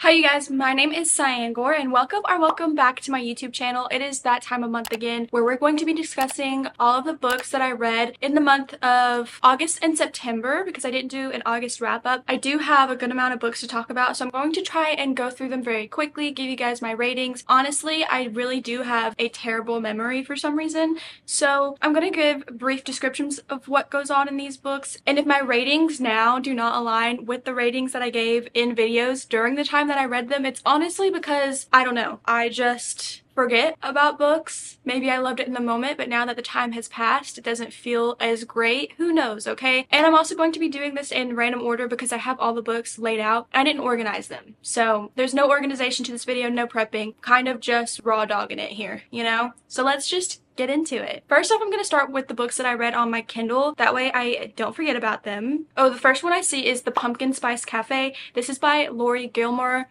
Hi you guys, my name is Cyangor and welcome back to my YouTube channel. It is that time of month again where we're going to be discussing all of the books that I read in the month of August and September because I didn't do an August wrap up. I do have a good amount of books to talk about, so I'm going to try and go through them very quickly, give you guys my ratings. Honestly, I really do have a terrible memory for some reason, so I'm going to give brief descriptions of what goes on in these books, and if my ratings now do not align with the ratings that I gave in videos during the time that I read them, it's honestly because, I don't know, I just forget about books. Maybe I loved it in the moment, but now that the time has passed, it doesn't feel as great. Who knows, okay? And I'm also going to be doing this in random order because I have all the books laid out. I didn't organize them. So there's no organization to this video, no prepping, kind of just raw dogging it here, you know? So let's just get into it. First off, I'm going to start with the books that I read on my Kindle. That way I don't forget about them. Oh, the first one I see is The Pumpkin Spice Cafe. This is by Lori Gilmore.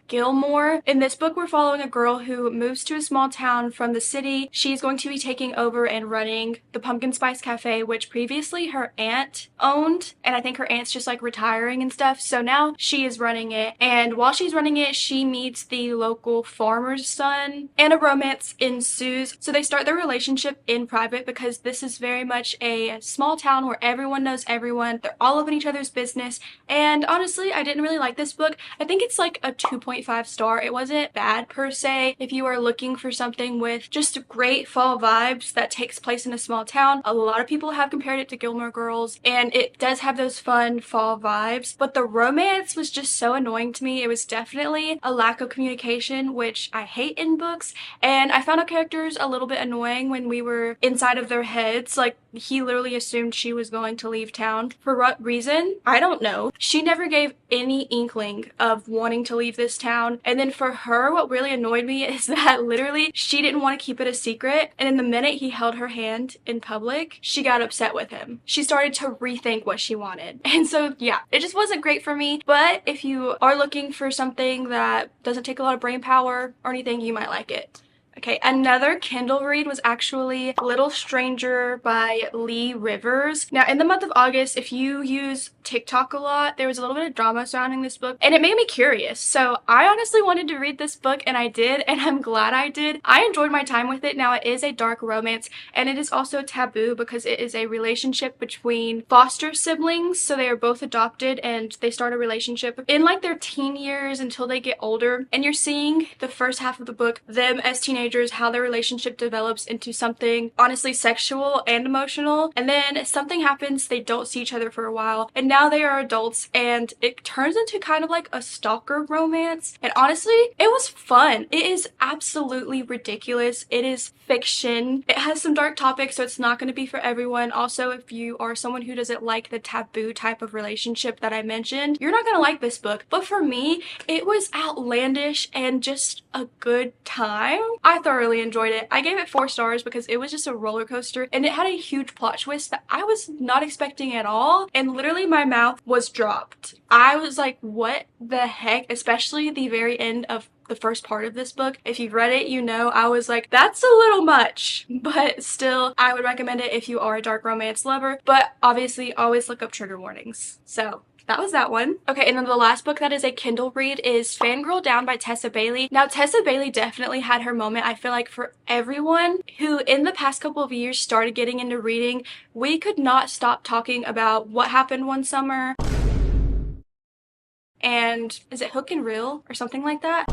In this book, we're following a girl who moves to a small town from the city. She's going to be taking over and running the Pumpkin Spice Cafe, which previously her aunt owned, and I think her aunt's just like retiring and stuff, so now she is running it. And while she's running it, she meets the local farmer's son and a romance ensues. So they start their relationship in private because this is very much a small town where everyone knows everyone. They're all up in each other's business, and honestly, I didn't really like this book. I think it's like a 2.5 star. It wasn't bad per se. If you are looking for something with just great fall vibes that takes place in a small town, a lot of people have compared it to Gilmore Girls, and it does have those fun fall vibes, but the romance was just so annoying to me. It was definitely a lack of communication, which I hate in books, and I found our characters a little bit annoying when we were inside of their heads. Like, he literally assumed she was going to leave town. For what reason? I don't know. She never gave any inkling of wanting to leave this town. And then for her, what really annoyed me is that literally she didn't want to keep it a secret. And in the minute he held her hand in public, she got upset with him. She started to rethink what she wanted. And so, yeah, it just wasn't great for me. But if you are looking for something that doesn't take a lot of brain power or anything, you might like it. Okay, another Kindle read was actually Little Stranger by Lee Rivers. Now, in the month of August, if you use TikTok a lot, there was a little bit of drama surrounding this book, and it made me curious. So I honestly wanted to read this book, and I did, and I'm glad I did. I enjoyed my time with it. Now, it is a dark romance, and it is also taboo because it is a relationship between foster siblings. So they are both adopted, and they start a relationship in like their teen years until they get older. And you're seeing the first half of the book, them as teenagers, how their relationship develops into something honestly sexual and emotional, and then something happens, they don't see each other for a while, and now they are adults, and it turns into kind of like a stalker romance. And honestly, it was fun. It is absolutely ridiculous. It is fiction. It has some dark topics, so it's not going to be for everyone. Also, if you are someone who doesn't like the taboo type of relationship that I mentioned, you're not going to like this book. But for me, it was outlandish and just a good time. I thoroughly enjoyed it. I gave it 4 stars because it was just a roller coaster, and it had a huge plot twist that I was not expecting at all, and literally my mouth was dropped. I was like, what the heck? Especially the very end of the first part of this book. If you've read it, you know I was like, that's a little much, but still, I would recommend it if you are a dark romance lover, but obviously always look up trigger warnings. So that was that one. Okay, and then the last book that is a Kindle read is Fangirl Down by Tessa Bailey. Now, Tessa Bailey definitely had her moment. I feel like for everyone who in the past couple of years started getting into reading, we could not stop talking about What Happened One Summer and is it Hook and Reel or something like that?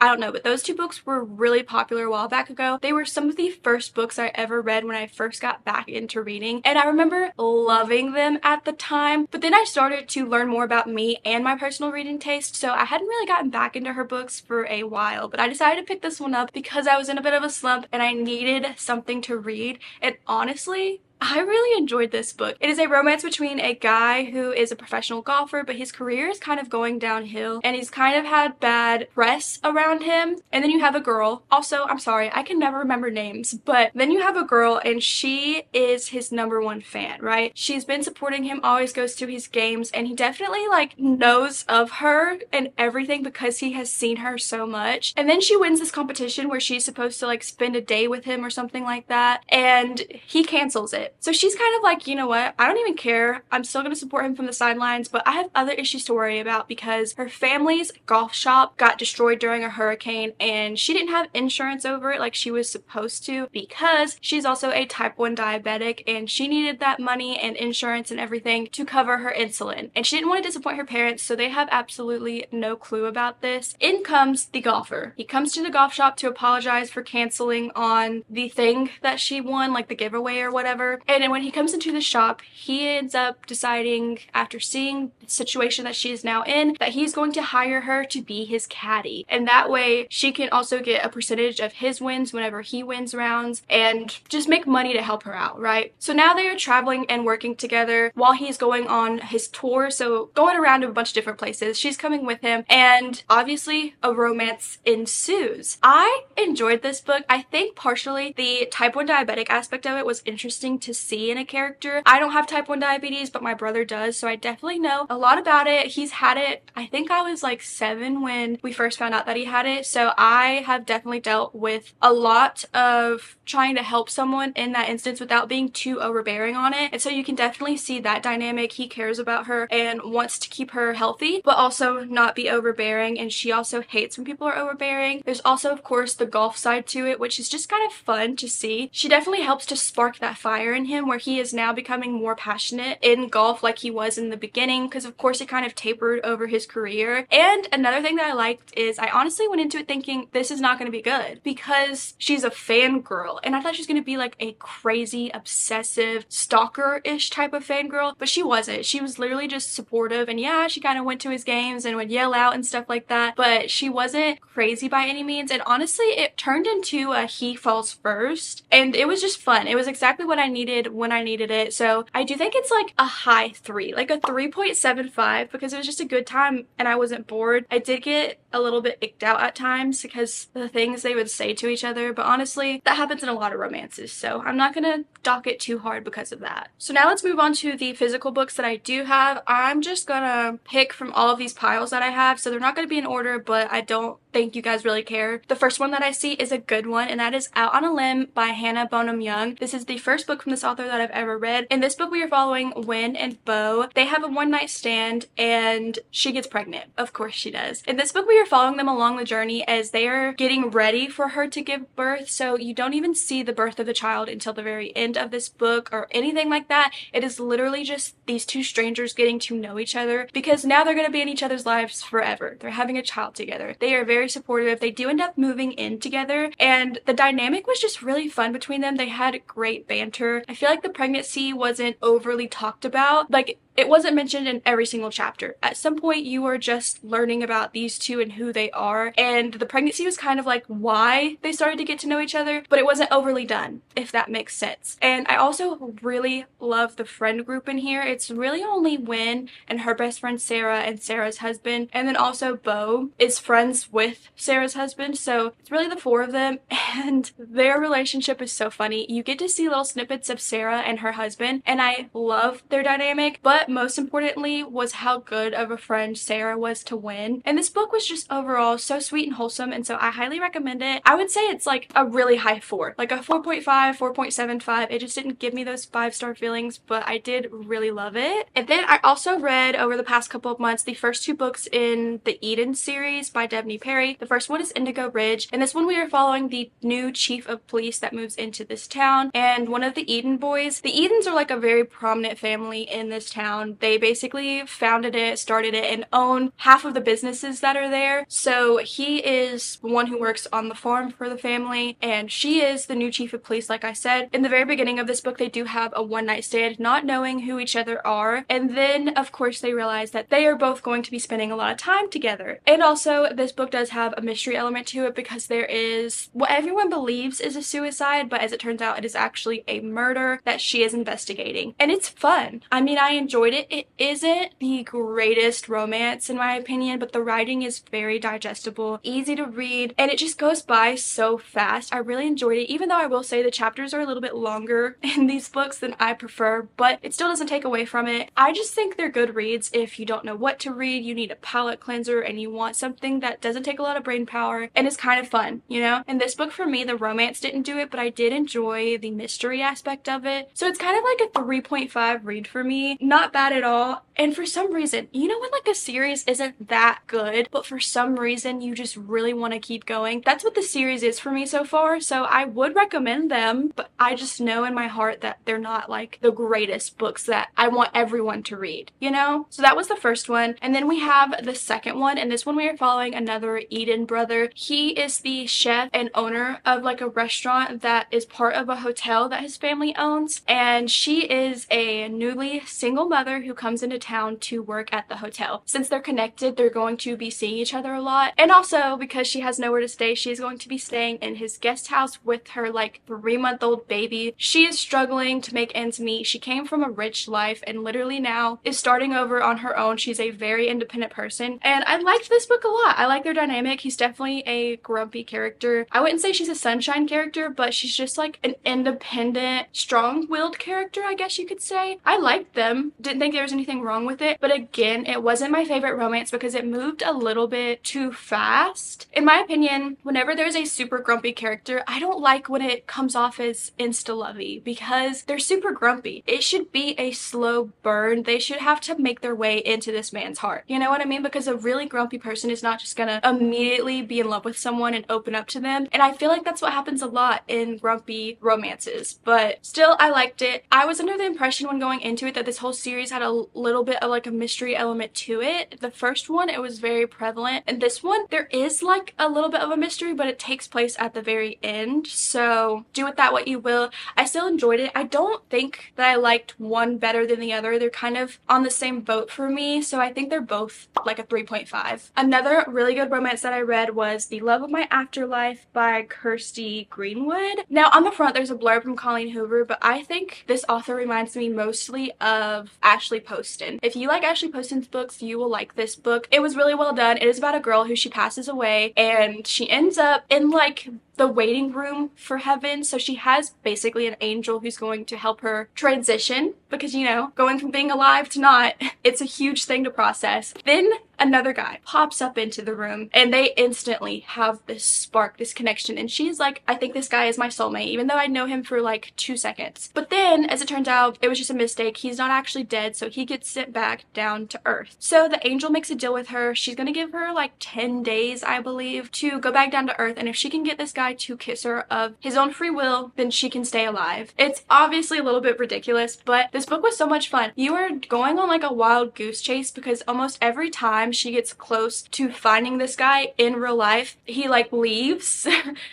I don't know, but those 2 books were really popular a while back ago. They were some of the first books I ever read when I first got back into reading, and I remember loving them at the time, but then I started to learn more about me and my personal reading taste, so I hadn't really gotten back into her books for a while, but I decided to pick this one up because I was in a bit of a slump and I needed something to read, and honestly, I really enjoyed this book. It is a romance between a guy who is a professional golfer, but his career is kind of going downhill, and he's kind of had bad press around him. And then you have a girl. Also, I'm sorry, I can never remember names, but then you have a girl, and she is his #1 fan, right? She's been supporting him, always goes to his games, and he definitely like knows of her and everything because he has seen her so much. And then she wins this competition where she's supposed to like spend a day with him or something like that, and he cancels it. it. So she's kind of like, you know what, I don't even care. I'm still going to support him from the sidelines, but I have other issues to worry about because her family's golf shop got destroyed during a hurricane and she didn't have insurance over it like she was supposed to because she's also a type 1 diabetic and she needed that money and insurance and everything to cover her insulin. And she didn't want to disappoint her parents, so they have absolutely no clue about this. In comes the golfer. He comes to the golf shop to apologize for canceling on the thing that she won, like the giveaway or whatever. And then when he comes into the shop, he ends up deciding, after seeing the situation that she is now in, that he's going to hire her to be his caddy. And that way she can also get a percentage of his wins whenever he wins rounds and just make money to help her out, right? So now they are traveling and working together while he's going on his tour, so going around to a bunch of different places. She's coming with him and obviously a romance ensues. I enjoyed this book. I think partially the type 1 diabetic aspect of it was interesting to see in a character. I don't have type 1 diabetes, but my brother does, so I definitely know a lot about it. He's had it, I think I was like 7 when we first found out that he had it, so I have definitely dealt with a lot of trying to help someone in that instance without being too overbearing on it. And so you can definitely see that dynamic. He cares about her and wants to keep her healthy, but also not be overbearing, and she also hates when people are overbearing. There's also, of course, the golf side to it, which is just kind of fun to see. She definitely helps to spark that fire in him where he is now becoming more passionate in golf like he was in the beginning, because of course it kind of tapered over his career. And another thing that I liked is I honestly went into it thinking this is not going to be good because she's a fangirl, and I thought she was going to be like a crazy, obsessive, stalker-ish type of fangirl, but she wasn't. She was literally just supportive, and yeah, she kind of went to his games and would yell out and stuff like that, but she wasn't crazy by any means. And honestly, it turned into a he falls first, and it was just fun. It was exactly what I needed when I needed it. So I do think it's like a high 3, like a 3.75, because it was just a good time and I wasn't bored. I did get a little bit icked out at times because the things they would say to each other, but honestly, that happens in a lot of romances, so I'm not gonna dock it too hard because of that. So now let's move on to the physical books that I do have. I'm just gonna pick from all of these piles that I have, so they're not gonna be in order, but I don't think you guys really care. The first one that I see is a good one, and that is Out on a Limb by Hannah Bonham Young. This is the first book from this author that I've ever read. In this book, we are following Wynn and Beau. They have a one-night stand, and she gets pregnant. Of course she does. In this book, we are following them along the journey as they are getting ready for her to give birth, so you don't even see the birth of the child until the very end of this book or anything like that. It is literally just these two strangers getting to know each other because now they're going to be in each other's lives forever. They're having a child together. They are very supportive. They do end up moving in together, and the dynamic was just really fun between them. They had great banter. I feel like the pregnancy wasn't overly talked about. Like, it wasn't mentioned in every single chapter. At some point, you are just learning about these two and who they are, and the pregnancy was kind of like why they started to get to know each other, but it wasn't overly done, if that makes sense. And I also really love the friend group in here. It's really only Wynn and her best friend Sarah and Sarah's husband, and then also Beau is friends with Sarah's husband, so it's really the 4 of them, and their relationship is so funny. You get to see little snippets of Sarah and her husband, and I love their dynamic, but most importantly was how good of a friend Sarah was to Wynn. And this book was just overall so sweet and wholesome, and so I highly recommend it. I would say it's like a really high 4, like a 4.5, 4.75. It just didn't give me those 5-star feelings, but I did really love it. And then I also read over the past couple of months the first 2 books in the Eden series by Devney Perry. The first one is Indigo Ridge, and this one we are following the new chief of police that moves into this town and one of the Eden boys. The Edens are like a very prominent family in this town. They basically founded it, started it, and own half of the businesses that are there. So he is the one who works on the farm for the family, and she is the new chief of police, like I said. In the very beginning of this book, they do have a one-night stand, not knowing who each other are, and then, of course, they realize that they are both going to be spending a lot of time together. And also, this book does have a mystery element to it because there is what everyone believes is a suicide, but as it turns out, it is actually a murder that she is investigating. And it's fun. I mean, I enjoyed enjoyed it. It isn't the greatest romance in my opinion, but the writing is very digestible, easy to read, and it just goes by so fast. I really enjoyed it, even though I will say the chapters are a little bit longer in these books than I prefer, but it still doesn't take away from it. I just think they're good reads if you don't know what to read, you need a palate cleanser, and you want something that doesn't take a lot of brain power and is kind of fun, you know? And this book for me, the romance didn't do it, but I did enjoy the mystery aspect of it. So it's kind of like a 3.5 read for me. Not bad at all. And for some reason, you know when like a series isn't that good, but for some reason you just really want to keep going? That's what the series is for me so far. So I would recommend them, but I just know in my heart that they're not like the greatest books that I want everyone to read, you know? So that was the first one. And then we have the second one, and this one we are following another Eden brother. He is the chef and owner of like a restaurant that is part of a hotel that his family owns, and she is a newly single mother who comes into town to work at the hotel. Since they're connected, they're going to be seeing each other a lot, and also because she has nowhere to stay, she's going to be staying in his guest house with her like 3-month-old baby. She is struggling to make ends meet. She came from a rich life and literally now is starting over on her own. She's a very independent person, and I liked this book a lot. I like their dynamic. He's definitely a grumpy character. I wouldn't say she's a sunshine character, but she's just like an independent, strong-willed character, I guess you could say. I liked them. Didn't think there was anything wrong with it, but again, it wasn't my favorite romance because it moved a little bit too fast. In my opinion, whenever there's a super grumpy character, I don't like when it comes off as insta-lovey because they're super grumpy. It should be a slow burn. They should have to make their way into this man's heart. You know what I mean? Because a really grumpy person is not just gonna immediately be in love with someone and open up to them. And I feel like that's what happens a lot in grumpy romances. But still, I liked it. I was under the impression when going into it that this whole series had a little bit of like a mystery element to it. The first one, it was very prevalent. And this one, there is like a little bit of a mystery, but it takes place at the very end. So do with that what you will. I still enjoyed it. I don't think that I liked one better than the other. They're kind of on the same boat for me. So I think they're both like a 3.5. Another really good romance that I read was The Love of My Afterlife by Kirsty Greenwood. Now on the front there's a blurb from Colleen Hoover, but I think this author reminds me mostly of Ashley Poston. If you like Ashley Poston's books, you will like this book. It was really well done. It is about a girl who she passes away and she ends up in like the waiting room for heaven. So she has basically an angel who's going to help her transition because, you know, going from being alive to not, it's a huge thing to process. Then another guy pops up into the room and they instantly have this spark, this connection, and she's like, I think this guy is my soulmate, even though I know him for like 2 seconds. But then, as it turns out, it was just a mistake. He's not actually dead, so he gets sent back down to earth. So the angel makes a deal with her. She's gonna give her like 10 days, I believe, to go back down to earth, and if she can get this guy to kiss her of his own free will, then she can stay alive. It's obviously a little bit ridiculous, but this book was so much fun. You are going on like a wild goose chase because almost every time she gets close to finding this guy in real life, he like leaves.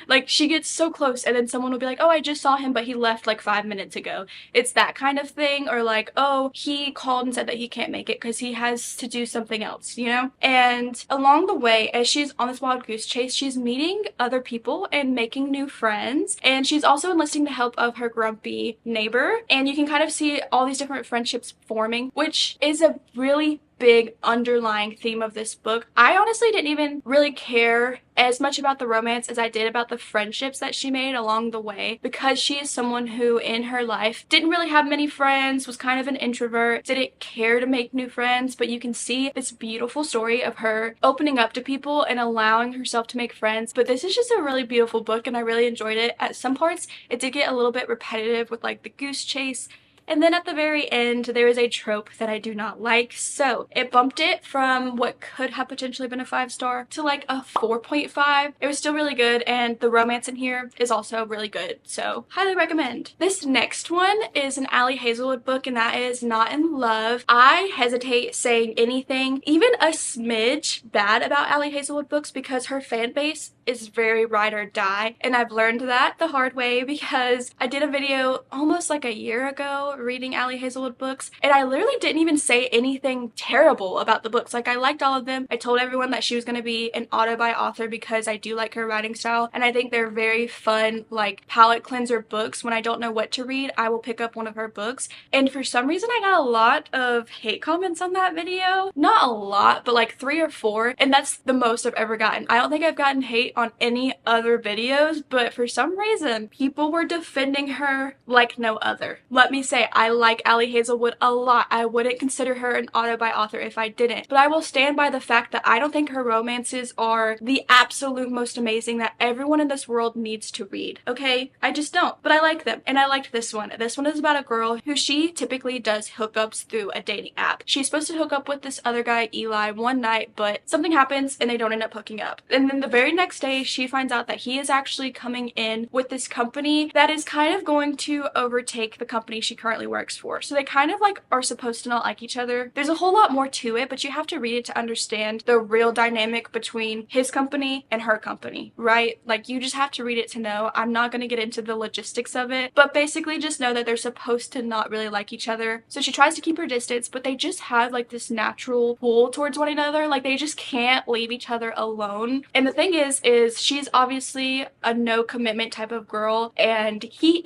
Like she gets so close and then someone will be like, oh, I just saw him, but he left like 5 minutes ago. It's that kind of thing. Or like, oh, he called and said that he can't make it because he has to do something else, you know? And along the way, as she's on this wild goose chase, she's meeting other people and making new friends, and she's also enlisting the help of her grumpy neighbor, and you can kind of see all these different friendships forming, which is a really big underlying theme of this book. I honestly didn't even really care as much about the romance as I did about the friendships that she made along the way, because she is someone who in her life didn't really have many friends, was kind of an introvert, didn't care to make new friends, but you can see this beautiful story of her opening up to people and allowing herself to make friends. But this is just a really beautiful book and I really enjoyed it. At some parts it did get a little bit repetitive with like the goose chase, and then at the very end, there is a trope that I do not like. So it bumped it from what could have potentially been a 5-star to like a 4.5. It was still really good, and the romance in here is also really good. So highly recommend. This next one is an Allie Hazelwood book, and that is Not in Love. I hesitate saying anything, even a smidge bad about Allie Hazelwood books because her fan base is very ride or die, and I've learned that the hard way because I did a video almost like a year ago comfortable reading Allie Hazelwood books, and I literally didn't even say anything terrible about the books. Like, I liked all of them. I told everyone that she was going to be an auto by author because I do like her writing style, and I think they're very fun, like, palette cleanser books. When I don't know what to read, I will pick up one of her books. And for some reason I got a lot of hate comments on that video. Not a lot, but like 3 or 4, and that's the most I've ever gotten. I don't think I've gotten hate on any other videos, but for some reason people were defending her like no other. Let me say, I like Allie Hazelwood a lot. I wouldn't consider her an auto by author if I didn't, but I will stand by the fact that I don't think her romances are the absolute most amazing that everyone in this world needs to read, okay? I just don't, but I like them, and I liked this one. This one is about a girl who she typically does hookups through a dating app. She's supposed to hook up with this other guy, Eli, one night, but something happens and they don't end up hooking up. And then the very next day, she finds out that he is actually coming in with this company that is kind of going to overtake the company she currently works for. So they kind of like are supposed to not like each other. There's a whole lot more to it, but you have to read it to understand the real dynamic between his company and her company, right? Like, you just have to read it to know. I'm not going to get into the logistics of it, but basically just know that they're supposed to not really like each other. So she tries to keep her distance, but they just have like this natural pull towards one another. Like, they just can't leave each other alone. And the thing is she's obviously a no commitment type of girl, and he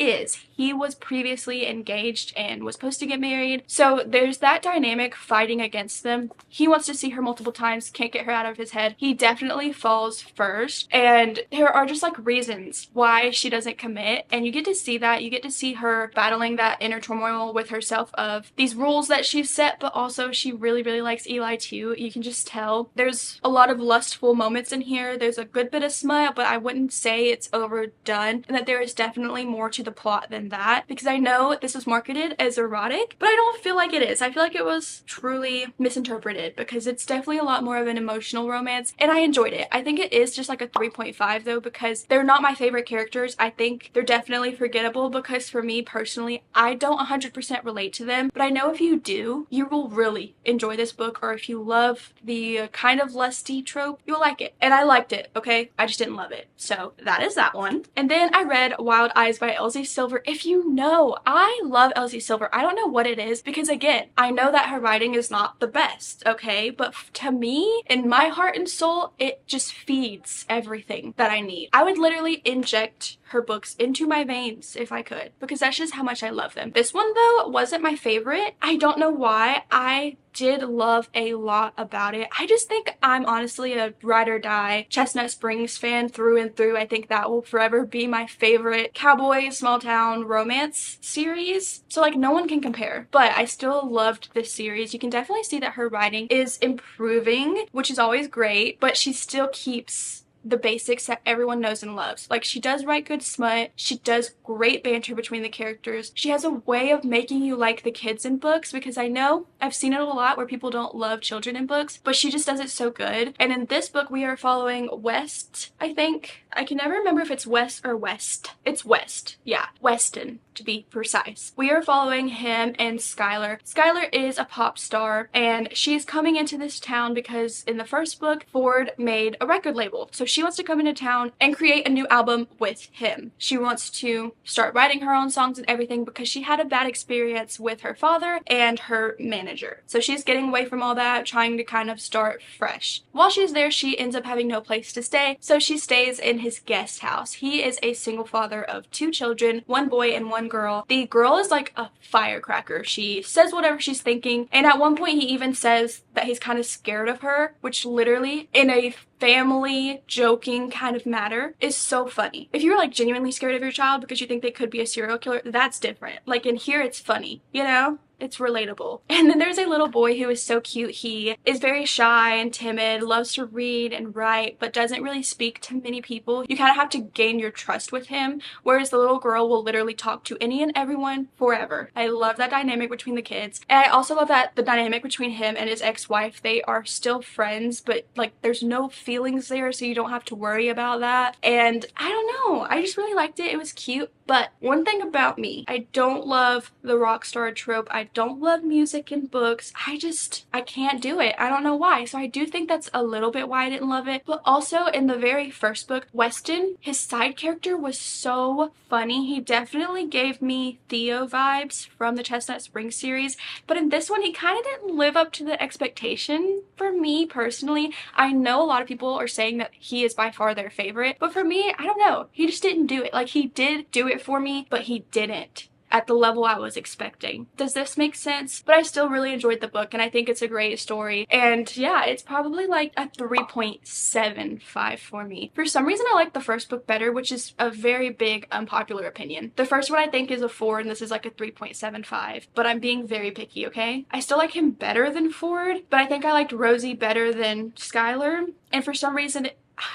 was previously engaged and was supposed to get married. So there's that dynamic fighting against them. He wants to see her multiple times, can't get her out of his head. He definitely falls first, and there are just like reasons why she doesn't commit, and you get to see that. You get to see her battling that inner turmoil with herself of these rules that she's set, but also she really likes Eli too. You can just tell there's a lot of lustful moments in here. There's a good bit of smut, but I wouldn't say it's overdone, and that there is definitely more to the plot than that, because I know this was marketed as erotic, but I don't feel like it is. I feel like it was truly misinterpreted, because it's definitely a lot more of an emotional romance, and I enjoyed it. I think it is just like a 3.5 though, because they're not my favorite characters. I think they're definitely forgettable, because for me personally, I don't 100% relate to them, but I know if you do, you will really enjoy this book, or if you love the kind of lusty trope, you'll like it. And I liked it, okay? I just didn't love it. So that is that one. And then I read Wild Eyes by Elsie Silver. If you know, I love Elsie Silver. I don't know what it is, because again, I know that her writing is not the best, okay? But to me, in my heart and soul, it just feeds everything that I need. I would literally inject her books into my veins if I could, because that's just how much I love them. This one though wasn't my favorite. I don't know why. I did love a lot about it. I just think I'm honestly a ride or die Chestnut Springs fan through and through. I think that will forever be my favorite cowboy small town romance series. So like, no one can compare, but I still loved this series. You can definitely see that her writing is improving, which is always great, but she still keeps the basics that everyone knows and loves. Like, she does write good smut, she does great banter between the characters, she has a way of making you like the kids in books, because I know I've seen it a lot where people don't love children in books, but she just does it so good. And in this book we are following West, I think. I can never remember if it's West or West. It's West. Yeah, Weston to be precise. We are following him and Skylar. Skylar is a pop star, and she's coming into this town because in the first book Ford made a record label. So she wants to come into town and create a new album with him. She wants to start writing her own songs and everything, because she had a bad experience with her father and her manager. So she's getting away from all that, trying to kind of start fresh. While she's there, she ends up having no place to stay, so she stays in his guest house. He is a single father of 2 children, 1 boy and 1 girl. The girl is like a firecracker. She says whatever she's thinking, and at one point he even says that he's kind of scared of her, which literally, in a family joking kind of matter, is so funny. If you're like genuinely scared of your child because you think they could be a serial killer, that's different. Like, in here it's funny, you know? It's relatable. And then there's a little boy who is so cute. He is very shy and timid, loves to read and write, but doesn't really speak to many people. You kind of have to gain your trust with him, whereas the little girl will literally talk to any and everyone forever. I love that dynamic between the kids. And I also love that the dynamic between him and his ex-wife, they are still friends, but like, there's no feelings there, so you don't have to worry about that. And I don't know, I just really liked it. It was cute. But one thing about me, I don't love the rock star trope. I don't love music in books. I can't do it. I don't know why. So I do think that's a little bit why I didn't love it. But also in the very first book, Weston, his side character was so funny. He definitely gave me Theo vibes from the Chestnut Springs series. But in this one, he kind of didn't live up to the expectation for me personally. I know a lot of people are saying that he is by far their favorite. But for me, I don't know. He just didn't do it. Like, he did do it for me, but he didn't at the level I was expecting. Does this make sense? But I still really enjoyed the book, and I think it's a great story. And yeah, it's probably like a 3.75 for me. For some reason, I like the first book better, which is a very big unpopular opinion. The first one I think is a 4, and this is like a 3.75, but I'm being very picky, okay? I still like him better than Ford, but I think I liked Rosie better than Skylar, and for some reason,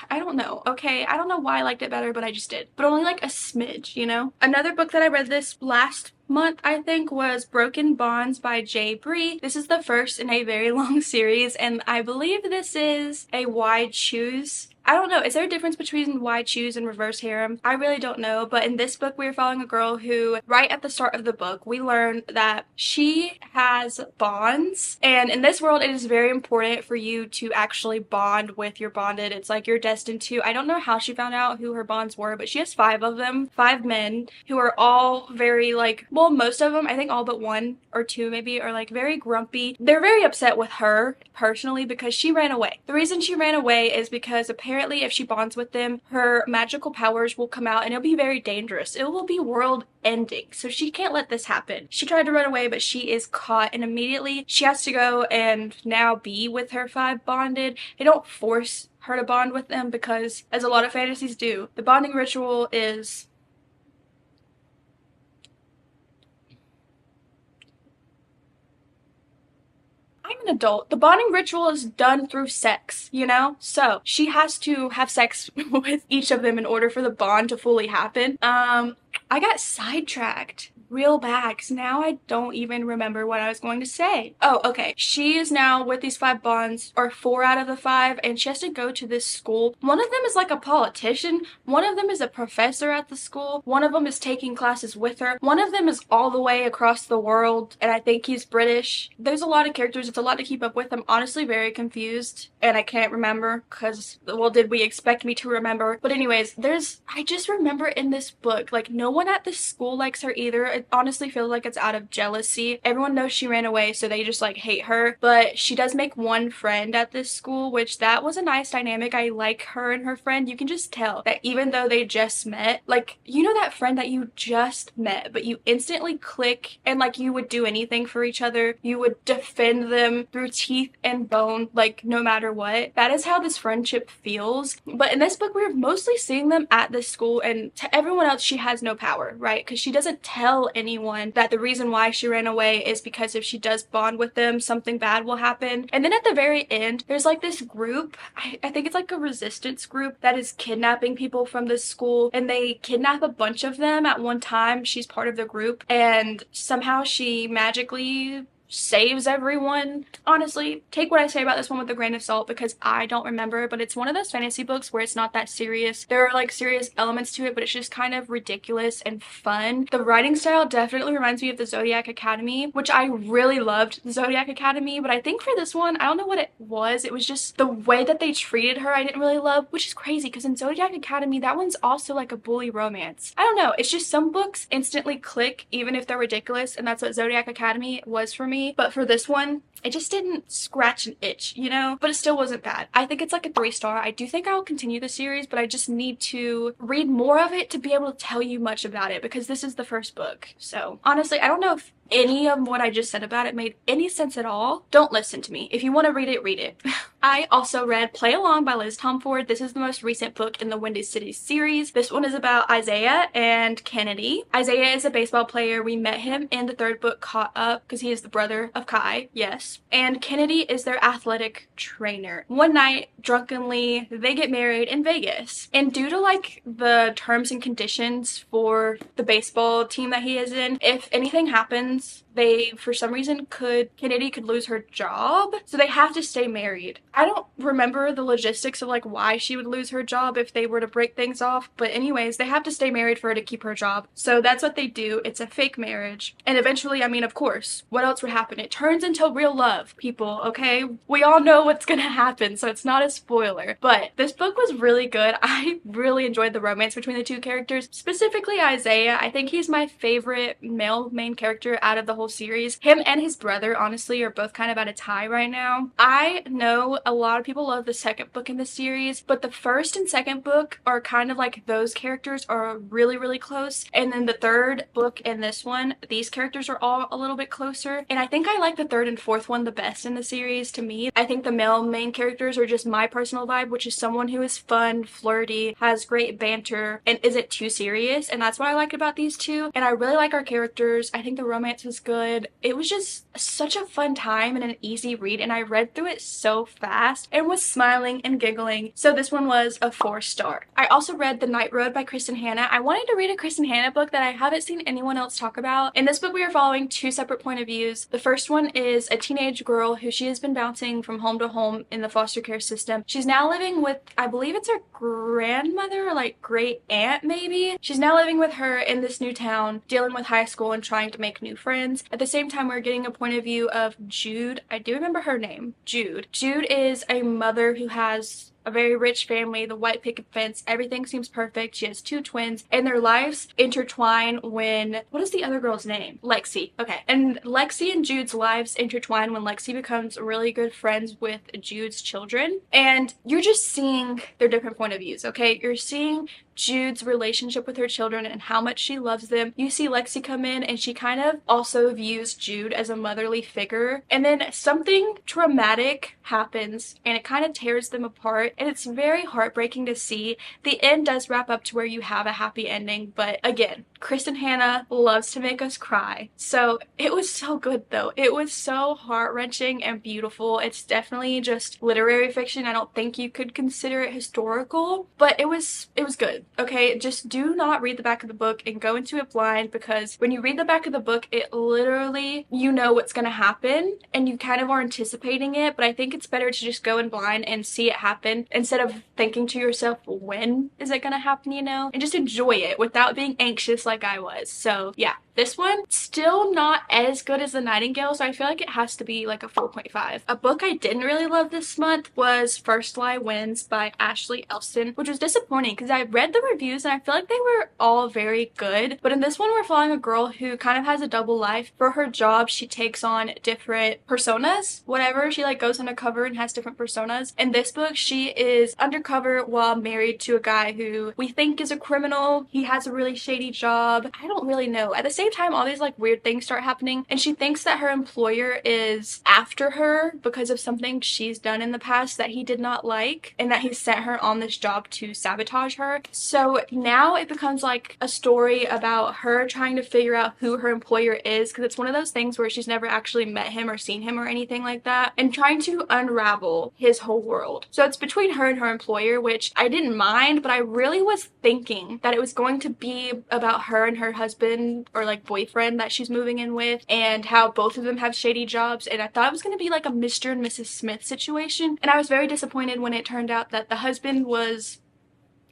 I don't know, okay? I don't know why I liked it better, but I just did. But only like a smidge, you know? Another book that I read this last month, I think, was Broken Bonds by J. Bree. This is the first in a very long series, and I believe this is a wide choose. I don't know, is there a difference between wide choose and reverse harem? I really don't know, but in this book we are following a girl who, right at the start of the book, we learn that she has bonds, and in this world it is very important for you to actually bond with your bonded. It's like you're destined to. I don't know how she found out who her bonds were, but she has 5 of them, 5 men, who are all very like, well, most of them, I think all but 1 or 2 maybe, are like very grumpy. They're very upset with her personally because she ran away. The reason she ran away is because apparently if she bonds with them, her magical powers will come out and it'll be very dangerous. It will be world ending. So she can't let this happen. She tried to run away, but she is caught, and immediately she has to go and now be with her 5 bonded. They don't force her to bond with them because, as a lot of fantasies do, the bonding ritual is an adult. The bonding ritual is done through sex, you know? So she has to have sex with each of them in order for the bond to fully happen. I got sidetracked real bad because now I don't even remember what I was going to say. Oh, okay. She is now with these 5 bonds, or 4 out of the 5, and she has to go to this school. One of them is like a politician. One of them is a professor at the school. One of them is taking classes with her. One of them is all the way across the world, and I think he's British. There's a lot of characters. It's a lot to keep up with. I'm honestly very confused, and I can't remember because, well, did we expect me to remember? But anyways, I just remember in this book, like, no one at the school likes her either. It honestly feels like it's out of jealousy. Everyone knows she ran away, so they just like hate her. But she does make one friend at this school, which that was a nice dynamic. I like her and her friend. You can just tell that even though they just met, like, you know that friend that you just met, but you instantly click and like you would do anything for each other. You would defend them through teeth and bone, like no matter what. That is how this friendship feels. But in this book, we're mostly seeing them at this school, and to everyone else, she has no power, right? Because she doesn't tell anyone that the reason why she ran away is because if she does bond with them, something bad will happen. And then at the very end, there's like this group, I think it's like a resistance group that is kidnapping people from this school, and they kidnap a bunch of them at one time. She's part of the group, and somehow she magically saves everyone. Honestly, take what I say about this one with a grain of salt because I don't remember, but it's one of those fantasy books where it's not that serious. There are like serious elements to it, but it's just kind of ridiculous and fun. The writing style definitely reminds me of the Zodiac Academy, which I really loved the Zodiac Academy, but I think for this one, I don't know what it was. It was just the way that they treated her I didn't really love, which is crazy because in Zodiac Academy, that one's also like a bully romance. I don't know, it's just some books instantly click even if they're ridiculous, and that's what Zodiac Academy was for me. But for this one, it just didn't scratch an itch, you know? But it still wasn't bad. I think it's like a 3-star. I do think I will continue the series, but I just need to read more of it to be able to tell you much about it because this is the first book. So honestly, I don't know if any of what I just said about it made any sense at all. Don't listen to me. If you want to read it, read it. I also read Play Along by Liz Tomford. This is the most recent book in the Windy City series. This one is about Isaiah and Kennedy. Isaiah is a baseball player. We met him in the 3rd book, Caught Up, because he is the brother of Kai, yes. And Kennedy is their athletic trainer. One night, drunkenly, they get married in Vegas. And due to like the terms and conditions for the baseball team that he is in, if anything happens, they, for some reason, Kennedy could lose her job, so they have to stay married. I don't remember the logistics of like why she would lose her job if they were to break things off, but anyways, they have to stay married for her to keep her job. So that's what they do. It's a fake marriage. And eventually, I mean, of course, what else would happen? It turns into real love, people, okay? We all know what's gonna happen, so it's not a spoiler. But this book was really good. I really enjoyed the romance between the two characters, specifically Isaiah. I think he's my favorite male main character out of the whole series. Him and his brother, honestly, are both kind of at a tie right now. I know a lot of people love the second book in the series, but the first and second book are kind of like those characters are really, really close. And then the third book and this one, these characters are all a little bit closer. And I think I like the third and fourth one the best in the series to me. I think the male main characters are just my personal vibe, which is someone who is fun, flirty, has great banter, and isn't too serious. And that's what I liked about these two. And I really like our characters. I think the romance was good. It was just such a fun time and an easy read, and I read through it so fast and was smiling and giggling. So this one was a 4-star. I also read The Night Road by Kristen Hanna. I wanted to read a Kristen Hanna book that I haven't seen anyone else talk about. In this book, we are following two separate point of views. The first one is a teenage girl who she has been bouncing from home to home in the foster care system. She's now living with, I believe it's her grandmother or like great aunt maybe. She's now living with her in this new town, dealing with high school and trying to make new friends. At the same time, we're getting a point of view of Jude. I do remember her name, Jude. Jude is a mother who has a very rich family, the white picket fence, everything seems perfect. She has 2 twins, and their lives intertwine when, what is the other girl's name? Lexi. Okay. And Lexi and Jude's lives intertwine when Lexi becomes really good friends with Jude's children. And you're just seeing their different point of views, okay? You're seeing Jude's relationship with her children and how much she loves them. You see Lexi come in and she kind of also views Jude as a motherly figure. And then something traumatic happens and it kind of tears them apart. And it's very heartbreaking to see. The end does wrap up to where you have a happy ending. But again, Kristen Hanna loves to make us cry. So it was so good though. It was so heart-wrenching and beautiful. It's definitely just literary fiction. I don't think you could consider it historical, but it was good. Okay, just do not read the back of the book and go into it blind, because when you read the back of the book, it literally, you know what's gonna happen and you kind of are anticipating it. But I think it's better to just go in blind and see it happen instead of thinking to yourself, when is it gonna happen, you know? And just enjoy it without being anxious like I was. So yeah, this one still not as good as The Nightingale, so I feel like it has to be like a 4.5. A book I didn't really love this month was First Lie Wins by Ashley Elston, which was disappointing because I read the reviews and I feel like they were all very good. But in this one, we're following a girl who kind of has a double life. For her job, she takes on different personas, whatever. She like goes undercover and has different personas. In this book, she is undercover while married to a guy who we think is a criminal. He has a really shady job. I don't really know. At the same time, all these like weird things start happening, and she thinks that her employer is after her because of something she's done in the past that he did not like, and that he sent her on this job to sabotage her. So now it becomes like a story about her trying to figure out who her employer is, because it's one of those things where she's never actually met him or seen him or anything like that, and trying to unravel his whole world. So it's between her and her employer, which I didn't mind, but I really was thinking that it was going to be about her and her husband or like boyfriend that she's moving in with, and how both of them have shady jobs. And I thought it was going to be like a Mr. and Mrs. Smith situation, and I was very disappointed when it turned out that the husband was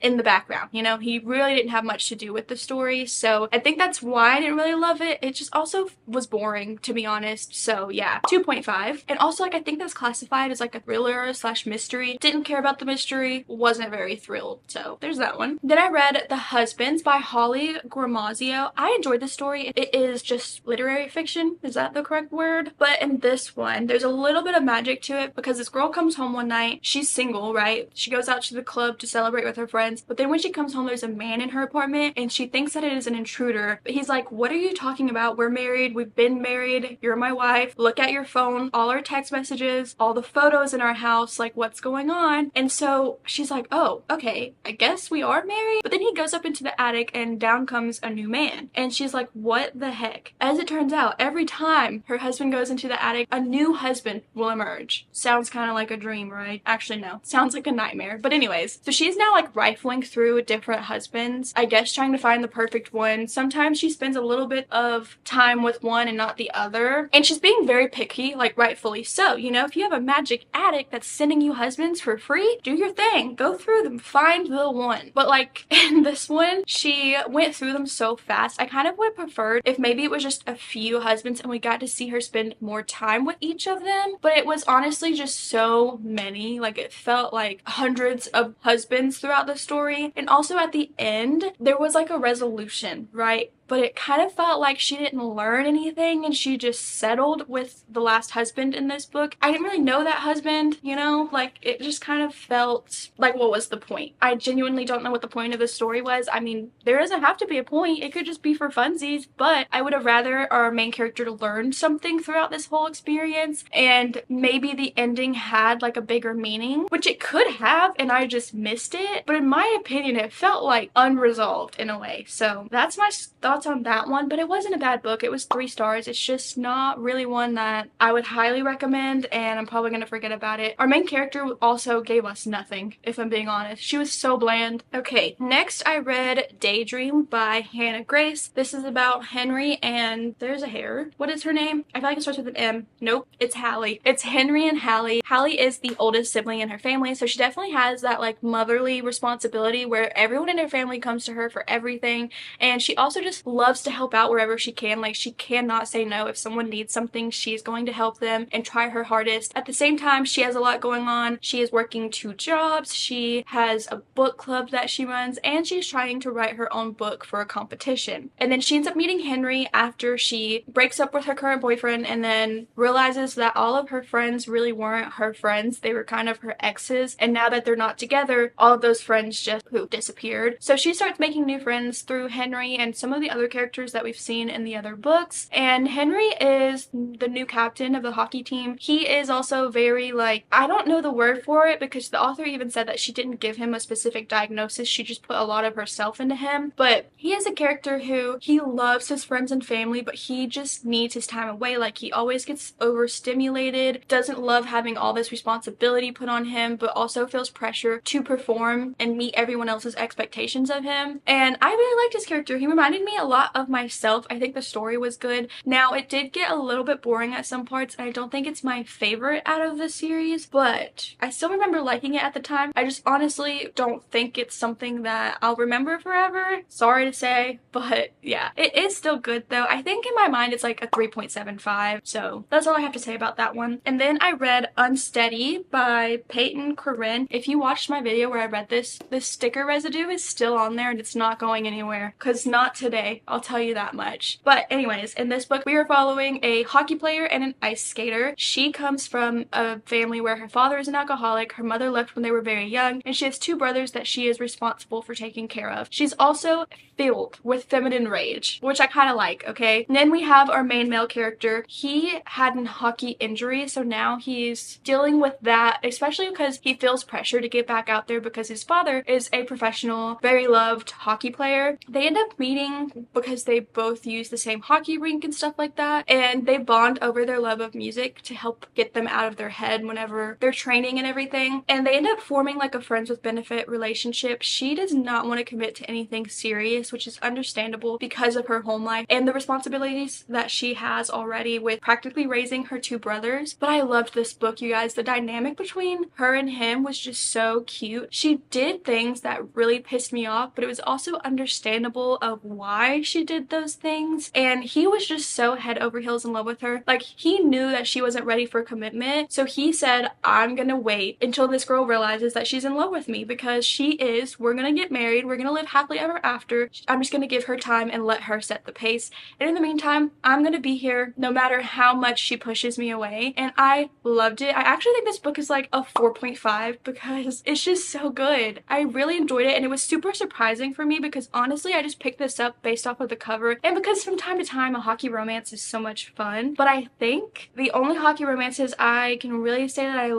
in the background. You know, he really didn't have much to do with the story, so I think that's why I didn't really love it. It just also was boring, to be honest. So yeah, 2.5. And also, like, I think that's classified as like a thriller slash mystery. Didn't care about the mystery, wasn't very thrilled, so there's that one. Then I read The Husbands by Holly Gramazio. I enjoyed the story. It is just literary fiction, is that the correct word? But in this one, there's a little bit of magic to it, because this girl comes home one night. She's single, right? She goes out to the club to celebrate with her friends, but then when she comes home, there's a man in her apartment and she thinks that it is an intruder. But he's like, what are you talking about? We're married. We've been married. You're my wife. Look at your phone, all our text messages, all the photos in our house, like what's going on? And so she's like, oh, okay, I guess we are married. But then he goes up into the attic and down comes a new man. And she's like, what the heck? As it turns out, every time her husband goes into the attic, a new husband will emerge. Sounds kind of like a dream, right? Actually, no. Sounds like a nightmare. But anyways, so she's now like rifling shuffling through different husbands, I guess trying to find the perfect one. Sometimes she spends a little bit of time with one and not the other, and she's being very picky, like rightfully so. You know, if you have a magic addict that's sending you husbands for free, do your thing, go through them, find the one. But like in this one, she went through them so fast. I kind of would have preferred if maybe it was just a few husbands and we got to see her spend more time with each of them, but it was honestly just so many. Like, it felt like hundreds of husbands throughout the story. And also at the end, there was like a resolution, right? But it kind of felt like she didn't learn anything and she just settled with the last husband in this book. I didn't really know that husband, you know, like it just kind of felt like, what was the point? I genuinely don't know what the point of the story was. I mean, there doesn't have to be a point, it could just be for funsies, but I would have rather our main character learned something throughout this whole experience, and maybe the ending had like a bigger meaning, which it could have and I just missed it. But in my opinion, it felt like unresolved in a way. So that's my thoughts on that one. But it wasn't a bad book. It was 3 stars. It's just not really one that I would highly recommend, and I'm probably gonna forget about it. Our main character also gave us nothing, if I'm being honest. She was so bland. Okay, next I read Daydream by Hannah Grace. This is about Henry and there's a hair. What is her name? I feel like it starts with an M. Nope, it's Hallie. It's Henry and Hallie. Hallie is the oldest sibling in her family, so she definitely has that like motherly responsibility where everyone in her family comes to her for everything, and she also just loves to help out wherever she can. Like, she cannot say no. If someone needs something, she's going to help them and try her hardest. At the same time, she has a lot going on. She is working 2 jobs, she has a book club that she runs, and she's trying to write her own book for a competition. And then she ends up meeting Henry after she breaks up with her current boyfriend and then realizes that all of her friends really weren't her friends. They were kind of her exes, and now that they're not together, all of those friends just disappeared. So she starts making new friends through Henry and some of the other characters that we've seen in the other books. And Henry is the new captain of the hockey team. He is also very, like, I don't know the word for it because the author even said that she didn't give him a specific diagnosis, she just put a lot of herself into him. But he is a character who, he loves his friends and family, but he just needs his time away. Like, he always gets overstimulated, doesn't love having all this responsibility put on him, but also feels pressure to perform and meet everyone else's expectations of him. And I really liked his character. He reminded me a lot of myself. I think the story was good. Now, it did get a little bit boring at some parts, and I don't think it's my favorite out of the series, but I still remember liking it at the time. I just honestly don't think it's something that I'll remember forever. Sorry to say, but yeah, it is still good though. I think in my mind it's like a 3.75, so that's all I have to say about that one. And then I read Unsteady by Peyton Corinne. If you watched my video where I read this sticker residue is still on there and it's not going anywhere, because not today, I'll tell you that much. But anyways, in this book we are following a hockey player and an ice skater. She comes from a family where her father is an alcoholic, her mother left when they were very young, and she has 2 brothers that she is responsible for taking care of. She's also filled with feminine rage, which I kind of like, okay? And then we have our main male character. He had an hockey injury, so now he's dealing with that, especially because he feels pressure to get back out there because his father is a professional, very loved hockey player. They end up meeting because they both use the same hockey rink and stuff like that, and they bond over their love of music to help get them out of their head whenever they're training and everything. And they end up forming like a friends with benefit relationship. She does not want to commit to anything serious, which is understandable because of her home life and the responsibilities that she has already with practically raising her 2 brothers. But I loved this book, you guys. The dynamic between her and him was just so cute. She did things that really pissed me off, but it was also understandable of why she did those things. And he was just so head over heels in love with her. Like, he knew that she wasn't ready for commitment, so he said, I'm gonna wait until this girl realizes that she's in love with me, because she is. We're gonna get married, we're gonna live happily ever after. I'm just gonna give her time and let her set the pace, and in the meantime I'm gonna be here no matter how much she pushes me away. And I loved it. I actually think this book is like a 4.5 because it's just so good. I really enjoyed it, and it was super surprising for me because honestly I just picked this up based off of the cover and because from time to time a hockey romance is so much fun. But I think the only hockey romances I can really say that I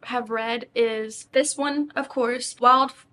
have read is this one, of course,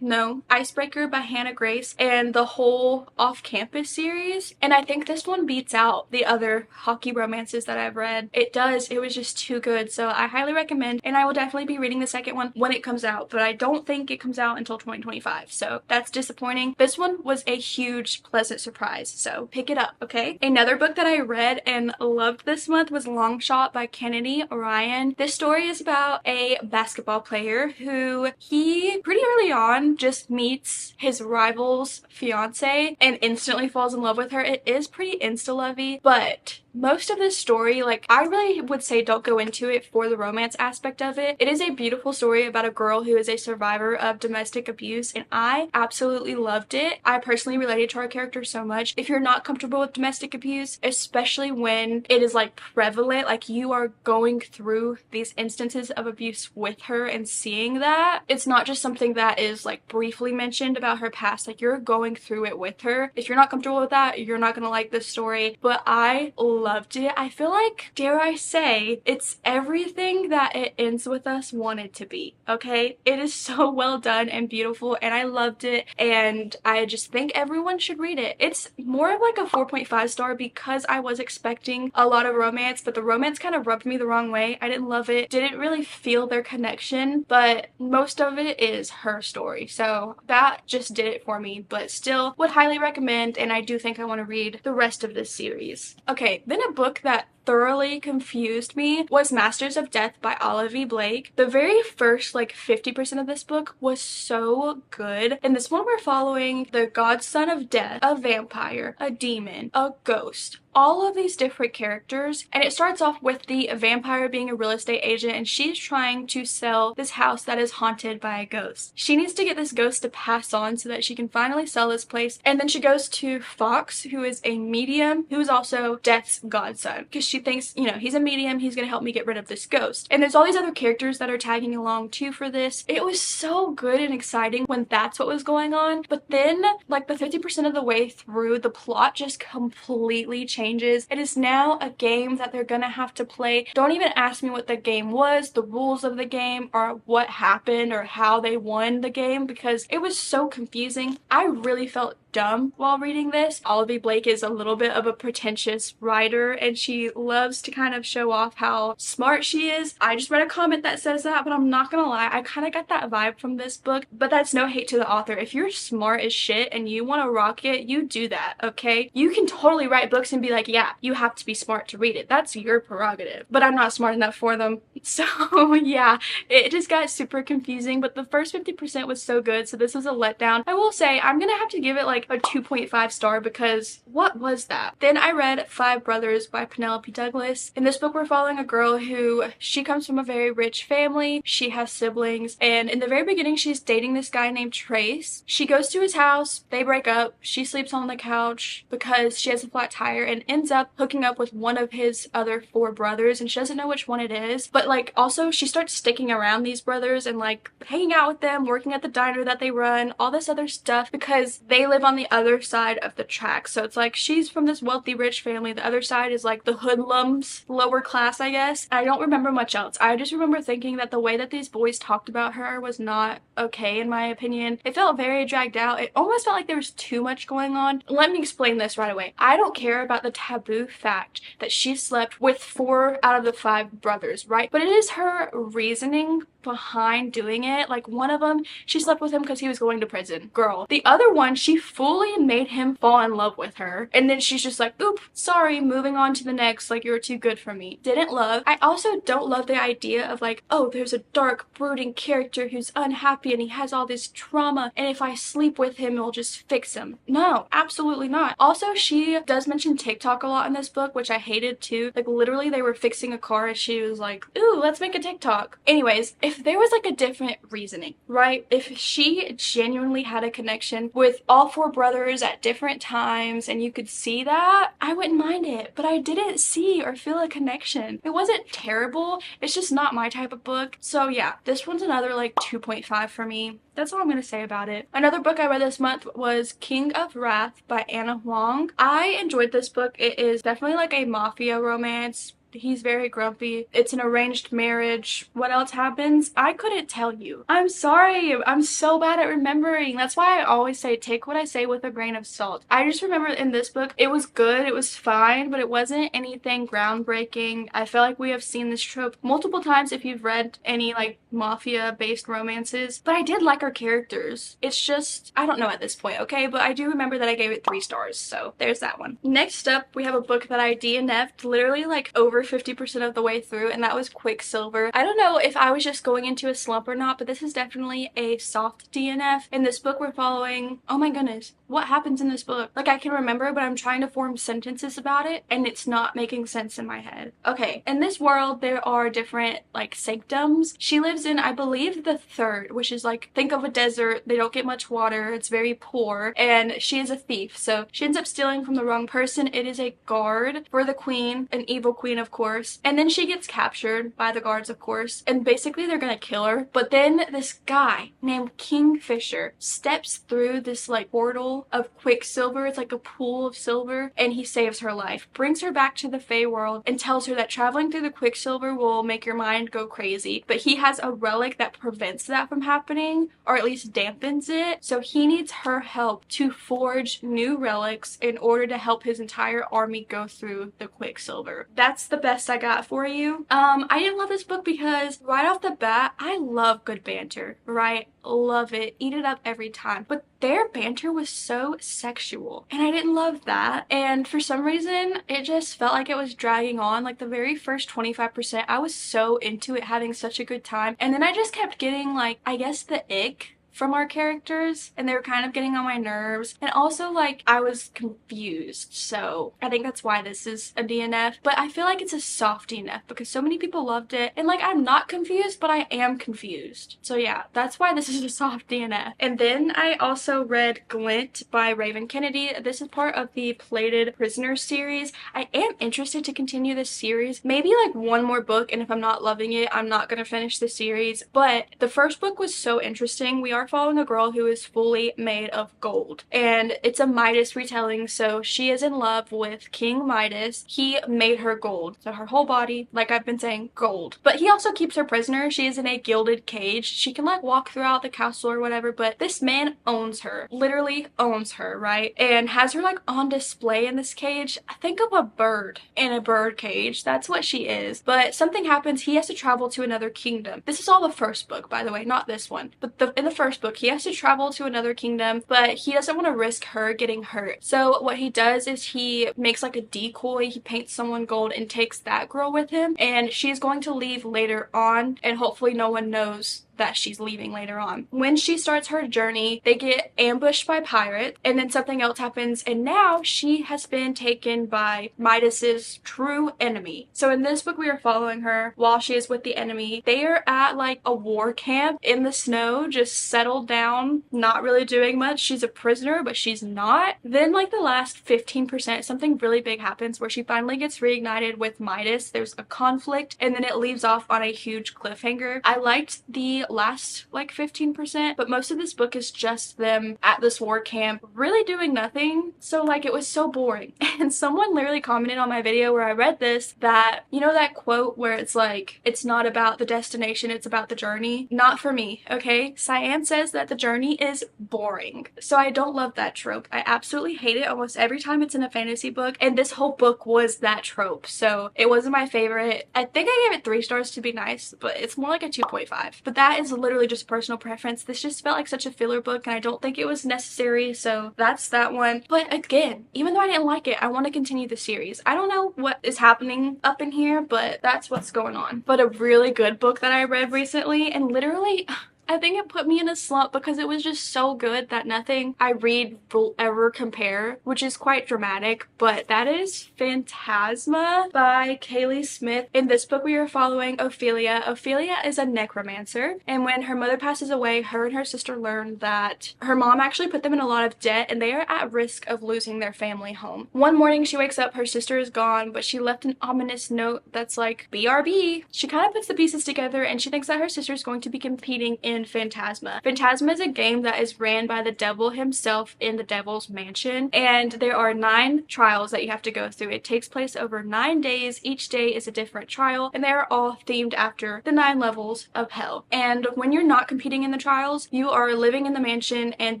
No, Icebreaker by Hannah Grace and the whole Off Campus series. And I think this one beats out the other hockey romances that I've read. It does. It was just too good. So I highly recommend, and I will definitely be reading the second one when it comes out, but I don't think it comes out until 2025. So that's disappointing. This one was a huge pleasant surprise. So pick it up, okay? Another book that I read and loved this month was Long Shot by Kennedy Orion. This story is about a basketball player who he pretty early on just meets his rival's fiance and instantly falls in love with her. It is pretty insta-lovey, but most of this story, like, I really would say don't go into it for the romance aspect of it. It is a beautiful story about a girl who is a survivor of domestic abuse, and I absolutely loved it. I personally related to our character so much. If you're not comfortable with domestic abuse, especially when it is like prevalent, like you are going through these instances of abuse with her and seeing that, it's not just something that is like briefly mentioned about her past, like you're going through it with her. If you're not comfortable with that, you're not gonna like this story, but I loved it. I feel like, dare I say, it's everything that It Ends With Us wanted to be, okay? It is so well done and beautiful, and I loved it, and I just think everyone should read it. It's more of like a 4.5 star because I was expecting a lot of romance, but the romance kind of rubbed me the wrong way. I didn't love it, didn't really feel their connection, but most of it is her story, so that just did it for me, but still would highly recommend, and I do think I want to read the rest of this series. Okay, then a book that thoroughly confused me was Masters of Death by Olivia Blake. The very first like 50% of this book was so good. In this one we're following the godson of death, a vampire, a demon, a ghost, all of these different characters, and it starts off with the vampire being a real estate agent, and she's trying to sell this house that is haunted by a ghost. She needs to get this ghost to pass on so that she can finally sell this place, and then she goes to Fox, who is a medium who is also Death's godson, because she thinks, you know, he's a medium, he's gonna help me get rid of this ghost. And there's all these other characters that are tagging along too for this. It was so good and exciting when that's what was going on, but then like the 50% of the way through, the plot just completely changes. It is now a game that they're gonna have to play. Don't even ask me what the game was, the rules of the game, or what happened or how they won the game, because it was so confusing. I really felt dumb while reading this. Olivia Blake is a little bit of a pretentious writer, and she loves to kind of show off how smart she is. I just read a comment that says that, but I'm not gonna lie, I kind of got that vibe from this book, but that's no hate to the author. If you're smart as shit and you want to rock it, you do that, okay? You can totally write books and be like, yeah, you have to be smart to read it. That's your prerogative. But I'm not smart enough for them. So yeah, it just got super confusing, but the first 50% was so good, so this was a letdown. I will say, I'm gonna have to give it like a 2.5 star because what was that? Then I read Five Brothers by Penelope Douglas. In this book, we're following a girl who, she comes from a very rich family. She has siblings, and in the very beginning, she's dating this guy named Trace. She goes to his house, they break up, she sleeps on the couch because she has a flat tire and ends up hooking up with one of his other four brothers, and she doesn't know which one it is, but like also she starts sticking around these brothers and like hanging out with them, working at the diner that they run, all this other stuff, because they live on the other side of the tracks. So it's like she's from this wealthy rich family, the other side is like the hoodlums, lower class, I guess. I don't remember much else. I just remember thinking that the way that these boys talked about her was not okay in my opinion. It felt very dragged out. It almost felt like there was too much going on. Let me explain this right away. I don't care about the taboo fact that she slept with 4 out of the 5 brothers, right? But it is her reasoning behind doing it. Like one of them, she slept with him because he was going to prison. Girl. The other one, she fully made him fall in love with her. And then she's just like, oop, sorry, moving on to the next, like you're too good for me. Didn't love. I also don't love the idea of like, oh, there's a dark, brooding character who's unhappy and he has all this trauma, and if I sleep with him, it'll just fix him. No, absolutely not. Also, she does mention TikTok a lot in this book, which I hated too. Like literally they were fixing a car and she was like, ooh, let's make a TikTok. Anyways, if there was like a different reasoning, right? If she genuinely had a connection with all 4 brothers at different times and you could see that, I wouldn't mind it. But I didn't see or feel a connection. It wasn't terrible. It's just not my type of book. So yeah, this one's another like 2.5 for me. That's all I'm gonna say about it. Another book I read this month was King of Wrath by Anna Huang. I enjoyed this book. It is definitely like a mafia romance, He's very grumpy. It's an arranged marriage. What else happens? I couldn't tell you. I'm sorry. I'm so bad at remembering. That's why I always say take what I say with a grain of salt. I just remember in this book, it was good. It was fine, but it wasn't anything groundbreaking. I feel like we have seen this trope multiple times if you've read any like mafia-based romances, but I did like our characters. It's just, I don't know at this point, okay? But I do remember that I gave it 3 stars, so there's that one. Next up, we have a book that I DNF'd literally like over 50% of the way through, and that was Quicksilver. I don't know if I was just going into a slump or not, but this is definitely a soft DNF. In this book, we're following, oh my goodness, what happens in this book? Like, I can remember, but I'm trying to form sentences about it, and it's not making sense in my head. Okay, in this world, there are different, like, sanctums. She lives in, I believe, the 3rd, which is like, think of a desert. They don't get much water. It's very poor, and she is a thief, so she ends up stealing from the wrong person. It is a guard for the queen, an evil queen, of course, and then she gets captured by the guards, of course, and basically they're gonna kill her. But then this guy named Kingfisher steps through this like portal of Quicksilver. It's like a pool of silver, and he saves her life, brings her back to the Fey world, and tells her that traveling through the Quicksilver will make your mind go crazy. But he has a relic that prevents that from happening, or at least dampens it. So he needs her help to forge new relics in order to help his entire army go through the Quicksilver. That's the best I got for you. I didn't love this book because right off the bat, I love good banter, right? Love it. Eat it up every time. But their banter was so sexual, and I didn't love that. And for some reason, it just felt like it was dragging on. Like the very first 25%, I was so into it, having such a good time. And then I just kept getting like, I guess the ick from our characters, and they were kind of getting on my nerves, and also like I was confused. So I think that's why this is a DNF, but I feel like it's a soft DNF because so many people loved it, and like I'm not confused, but I am confused. So yeah, that's why this is a soft DNF. And then I also read Glint by Raven Kennedy. This is part of the Plated Prisoners series. I am interested to continue this series, maybe like one more book, and if I'm not loving it, I'm not gonna finish the series. But the first book was so interesting. We are following a girl who is fully made of gold, and it's a Midas retelling. So she is in love with King Midas. He made her gold, so her whole body, like I've been saying, gold. But he also keeps her prisoner. She is in a gilded cage. She can like walk throughout the castle or whatever, but this man owns her, literally owns her, right? And has her like on display in this cage. Think of a bird in a bird cage. That's what she is. But something happens. He has to travel to another kingdom. This is all the first book, by the way, not this one. But in the first book, he has to travel to another kingdom, but he doesn't want to risk her getting hurt. So what he does is he makes like a decoy. He paints someone gold and takes that girl with him, and she's going to leave later on, and hopefully no one knows that she's leaving later on. When she starts her journey, they get ambushed by pirates, and then something else happens, and now she has been taken by Midas's true enemy. So in this book, we are following her while she is with the enemy. They are at like a war camp in the snow, just settled down, not really doing much. She's a prisoner, but she's not. Then like the last 15%, something really big happens where she finally gets reignited with Midas. There's a conflict, and then it leaves off on a huge cliffhanger. I liked the last like 15%, but most of this book is just them at this war camp really doing nothing. So like it was so boring. And someone literally commented on my video where I read this that, you know, that quote where it's like, it's not about the destination, it's about the journey. Not for me, okay? Cyan says that the journey is boring, so I don't love that trope. I absolutely hate it almost every time it's in a fantasy book, and this whole book was that trope, so it wasn't my favorite. I think I gave it 3 stars to be nice, but it's more like a 2.5. But that is literally just personal preference. This just felt like such a filler book, and I don't think it was necessary, so that's that one. But again, even though I didn't like it, I want to continue the series. I don't know what is happening up in here, but that's what's going on. But a really good book that I read recently, and literally I think it put me in a slump because it was just so good that nothing I read will ever compare, which is quite dramatic, but that is Phantasma by Kaylee Smith. In this book, we are following Ophelia. Ophelia is a necromancer, and when her mother passes away, her and her sister learn that her mom actually put them in a lot of debt, and they are at risk of losing their family home. One morning, she wakes up, her sister is gone, but she left an ominous note that's like, BRB. She kind of puts the pieces together, and she thinks that her sister is going to be competing in in Phantasma. Phantasma is a game that is ran by the devil himself in the devil's mansion, and there are 9 trials that you have to go through. It takes place over 9 days. Each day is a different trial, and they are all themed after the 9 levels of hell. And when you're not competing in the trials, you are living in the mansion and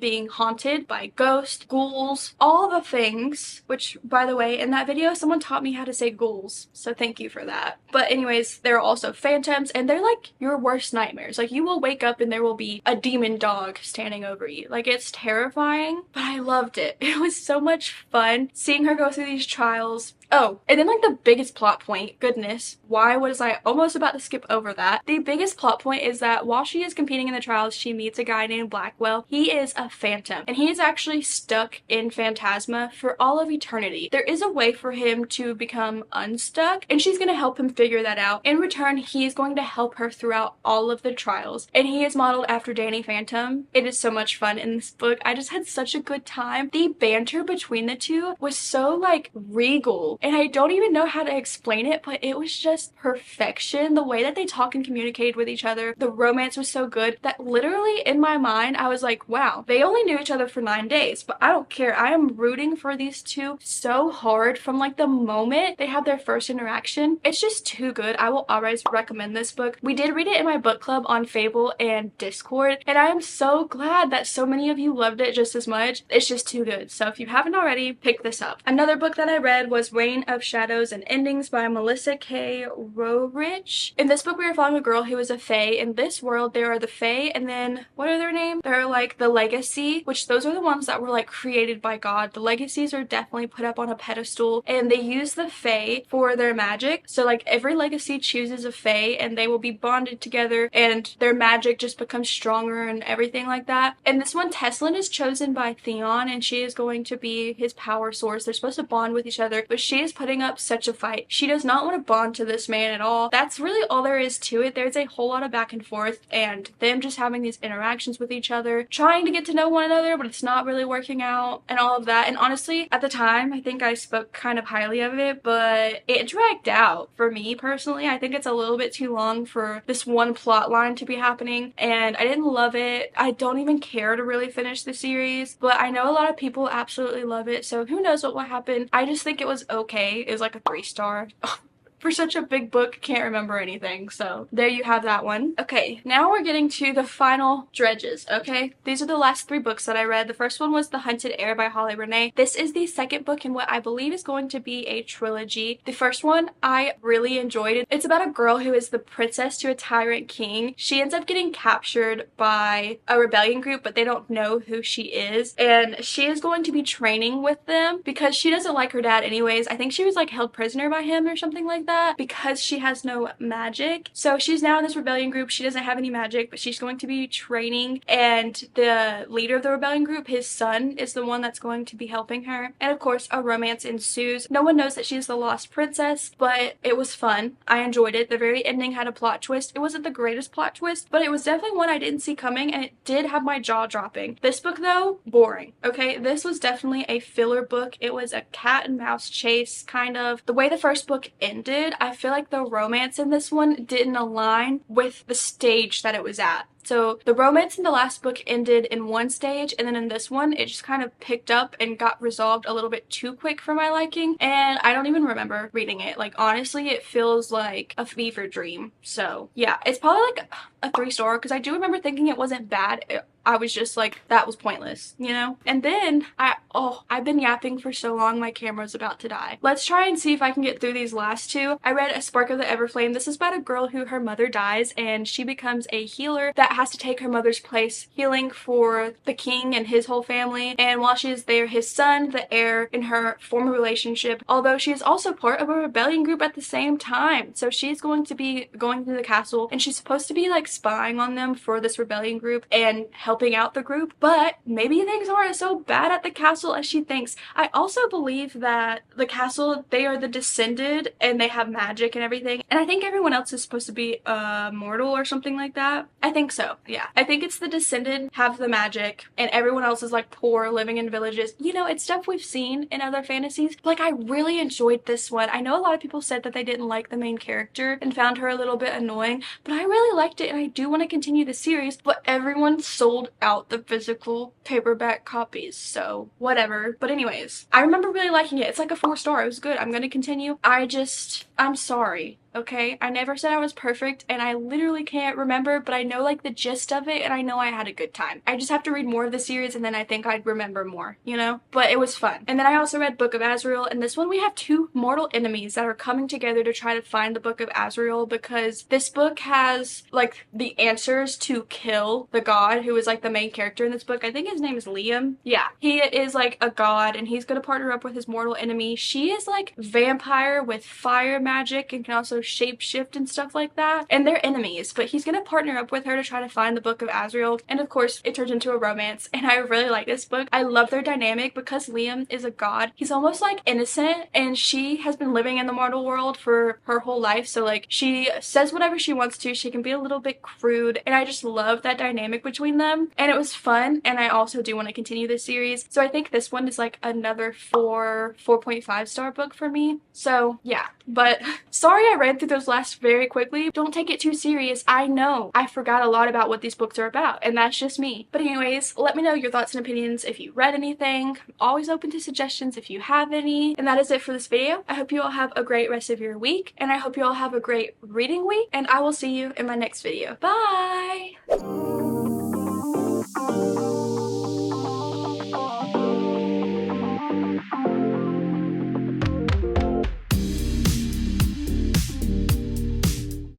being haunted by ghosts, ghouls, all the things, which, by the way, in that video, someone taught me how to say ghouls, so thank you for that. But anyways, there are also phantoms, and they're like your worst nightmares. Like, you will wake up and there will be a demon dog standing over you. Like, it's terrifying, but I loved it. It was so much fun seeing her go through these trials. Oh, and then like the biggest plot point, goodness, why was I almost about to skip over that? The biggest plot point is that while she is competing in the trials, she meets a guy named Blackwell. He is a phantom, and he is actually stuck in Phantasma for all of eternity. There is a way for him to become unstuck, and she's gonna help him figure that out. In return, he is going to help her throughout all of the trials, and he is modeled after Danny Phantom. It is so much fun in this book. I just had such a good time. The banter between the two was so like regal, and I don't even know how to explain it, but it was just perfection. The way that they talk and communicated with each other, the romance was so good that literally in my mind I was like, wow, they only knew each other for 9 days, but I don't care. I am rooting for these two so hard from like the moment they have their first interaction. It's just too good. I will always recommend this book. We did read it in my book club on Fable and Discord, and I am so glad that so many of you loved it just as much. It's just too good. So if you haven't already, pick this up. Another book that I read was Reign of Shadows and Endings by Melissa K. Roerich. In this book, we are following a girl who is a fae. In this world, there are the fae, and then what are their names? They're like the legacy, which those are the ones that were like created by God. The legacies are definitely put up on a pedestal, and they use the fae for their magic. So like every legacy chooses a fae, and they will be bonded together, and their magic just becomes stronger and everything like that. And this one, Teslin is chosen by Theon, and she is going to be his power source. They're supposed to bond with each other, but she is putting up such a fight. She does not want to bond to this man at all. That's really all there is to it. There's a whole lot of back and forth, and them just having these interactions with each other, trying to get to know one another, but it's not really working out, and all of that. And honestly, at the time, I think I spoke kind of highly of it, but it dragged out for me personally. I think it's a little bit too long for this one plot line to be happening, and I didn't love it. I don't even care to really finish the series, but I know a lot of people absolutely love it, so who knows what will happen. I just think it was okay. It was like a 3-star. For such a big book, can't remember anything, so there you have that one. Okay, now we're getting to the final dredges, okay? These are the last 3 books that I read. The first one was The Hunted Heir by Holly Renee. This is the second book in what I believe is going to be a trilogy. The first one, I really enjoyed it. It's about a girl who is the princess to a tyrant king. She ends up getting captured by a rebellion group, but they don't know who she is, and she is going to be training with them because she doesn't like her dad anyways. I think she was like held prisoner by him or something like that. Because she has no magic. So she's now in this rebellion group. She doesn't have any magic, but she's going to be training, and the leader of the rebellion group, his son, is the one that's going to be helping her. And of course, a romance ensues. No one knows that she's the lost princess, but it was fun. I enjoyed it. The very ending had a plot twist. It wasn't the greatest plot twist, but it was definitely one I didn't see coming, and it did have my jaw dropping. This book though, boring. Okay, this was definitely a filler book. It was a cat and mouse chase, kind of. The way the first book ended, I feel like the romance in this one didn't align with the stage that it was at. So the romance in the last book ended in one stage, and then in this one it just kind of picked up and got resolved a little bit too quick for my liking, and I don't even remember reading it. Like, honestly, it feels like a fever dream. So yeah, it's probably like a 3-star because I do remember thinking it wasn't bad. I was just like, that was pointless, you know? And then I've been yapping for so long, my camera's about to die. Let's try and see if I can get through these last 2. I read A Spark of the Everflame. This is about a girl who her mother dies, and she becomes a healer that has to take her mother's place, healing for the king and his whole family. And while she is there, his son, the heir, in her former relationship, although she is also part of a rebellion group at the same time. So she's going to be going through the castle, and she's supposed to be like spying on them for this rebellion group and helping helping out the group, but maybe things aren't so bad at the castle as she thinks. I also believe that the castle, they are the descended and they have magic and everything, and I think everyone else is supposed to be mortal or something like that. I think so, yeah. I think it's the descended have the magic and everyone else is like poor living in villages. You know, it's stuff we've seen in other fantasies. Like, I really enjoyed this one. I know a lot of people said that they didn't like the main character and found her a little bit annoying, but I really liked it and I do want to continue the series, but everyone sold out the physical paperback copies, so whatever. But anyways, I remember really liking it. It's like a 4-star. It was good. I'm gonna continue. I'm sorry. Okay, I never said I was perfect and I literally can't remember, but I know like the gist of it and I know I had a good time. I just have to read more of the series and then I think I'd remember more, you know? But it was fun. And then I also read Book of Azrael, and this one we have 2 mortal enemies that are coming together to try to find the Book of Azrael, because this book has like the answers to kill the god who is like the main character in this book. I think his name is Liam. Yeah, he is like a god and he's gonna partner up with his mortal enemy. She is like vampire with fire magic and can also shapeshift and stuff like that, and they're enemies, but he's gonna partner up with her to try to find the Book of Azrael, and of course it turns into a romance, and I really like this book. I love their dynamic because Liam is a god. He's almost like innocent and she has been living in the mortal world for her whole life, so like she says whatever she wants to. She can be a little bit crude, and I just love that dynamic between them, and it was fun, and I also do want to continue this series, so I think this one is like another 4.5-star book for me. So yeah, but sorry I read through those last very quickly. Don't take it too serious. I know I forgot a lot about what these books are about, and that's just me. But anyways, let me know your thoughts and opinions if you read anything. I'm always open to suggestions if you have any. And that is it for this video. I hope you all have a great rest of your week, and I hope you all have a great reading week, and I will see you in my next video. Bye!